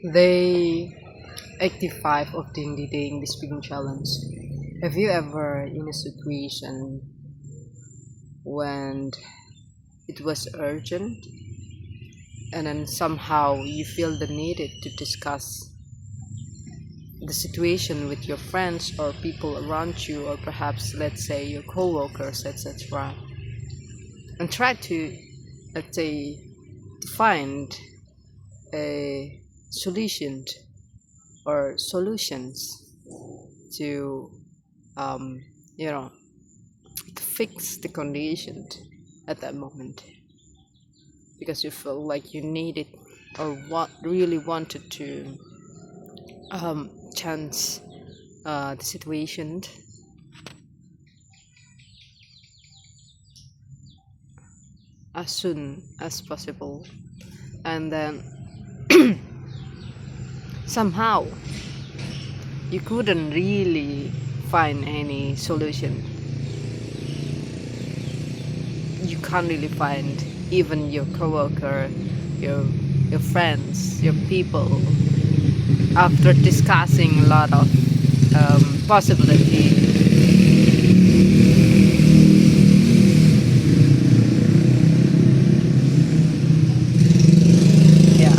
Day 85 of the Indie Day English Speaking Challenge. Have you ever in a situation when it was urgent and then somehow you feel the needed to discuss the situation with your friends or people around you, or perhaps let's say your co-workers, etc., and try to, let's say, find a solution or solutions to um, you know to fix the condition at that moment, because you feel like you needed or what really wanted to change the situation as soon as possible, and then somehow you couldn't really find any solution. You can't really find even your coworker, your your friends, your people. After discussing a lot of possibility, yeah,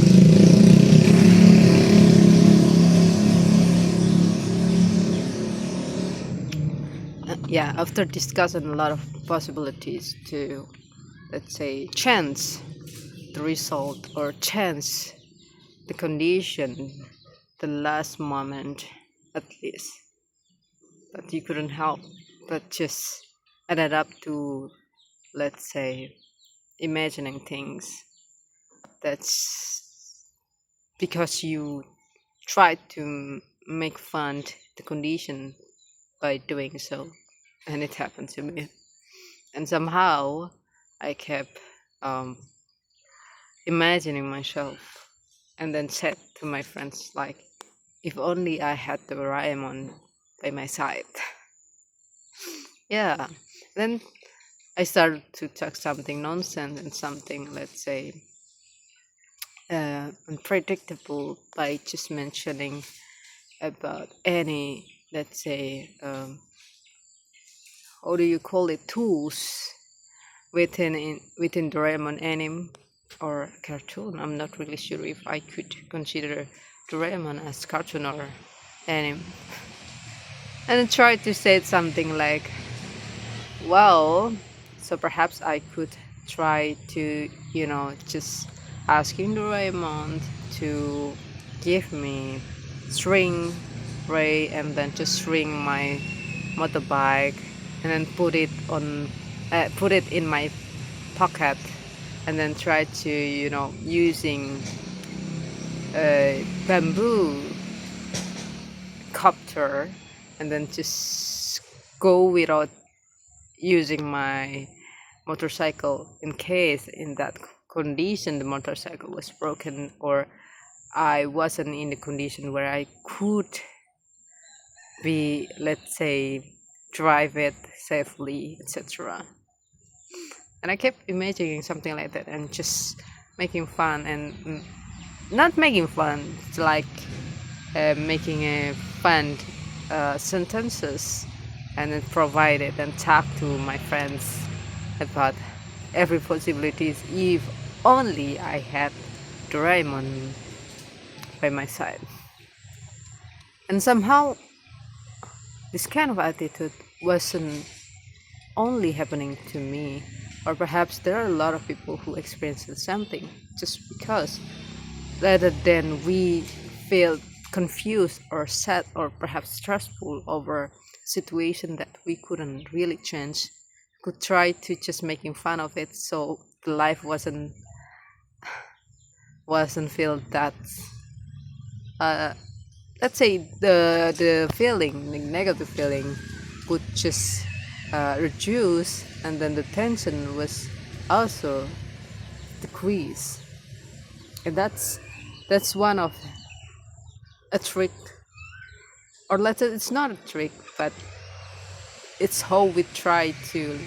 yeah. After discussing a lot of possibilities to, let's say, chance the result or chance the condition, the last moment at least, but you couldn't help but just ended up to, let's say, imagining things. That's because you tried to make fun the condition by doing so, and it happened to me. And somehow I kept um, imagining myself, and then said to my friends like, if only I had the Doraemon by my side. Yeah. Then I started to talk something nonsense and something, let's say, unpredictable, by just mentioning about any, let's say, how do you call it, tools within Doraemon anime or cartoon. I'm not really sure if I could consider Doraemon as cartoon or anime. And I tried to say something like, well, so perhaps I could try to, just asking Doraemon to give me string ray, and then just string my motorbike, and then put it in my pocket, and then try to, using a bamboo copter, and then just go without using my motorcycle, in case in that condition the motorcycle was broken, or I wasn't in the condition where I could be, let's say, drive it safely, etc. And I kept imagining something like that and just making fun, and not making fun, it's like making a fun sentences, and then provide it and talk to my friends about every possibilities, if only I had Doraemon by my side. And somehow this kind of attitude wasn't only happening to me, or perhaps there are a lot of people who experience the same thing, just because rather than we feel confused or sad or perhaps stressful over a situation that we couldn't really change, could try to just making fun of it, so the life wasn't feel that uh, let's say the feeling, the negative feeling, would just reduce, and then the tension was also decrease. And that's one of a trick, or let's say it's not a trick, but it's how we try to,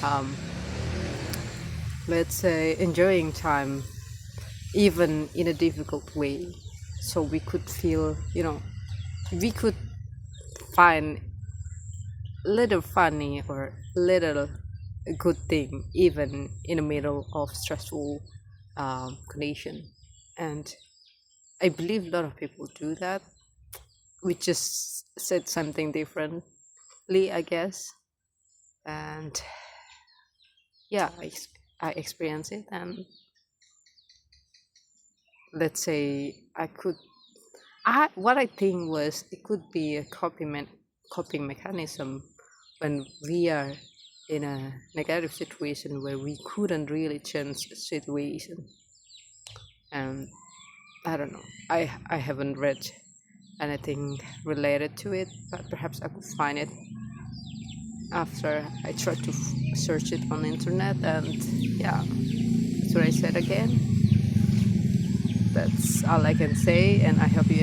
um, let's say, enjoying time even in a difficult way, so we could feel, we could find little funny or little good thing even in the middle of stressful condition. And I believe a lot of people do that. We just said something differently, I guess. And yeah, I experienced it. And let's say what I think was it could be a coping mechanism when we are in a negative situation where we couldn't really change the situation. And I don't know, I haven't read anything related to it, but perhaps I could find it after I try to search it on the internet. And yeah, that's what I said again. That's all I can say, and I hope you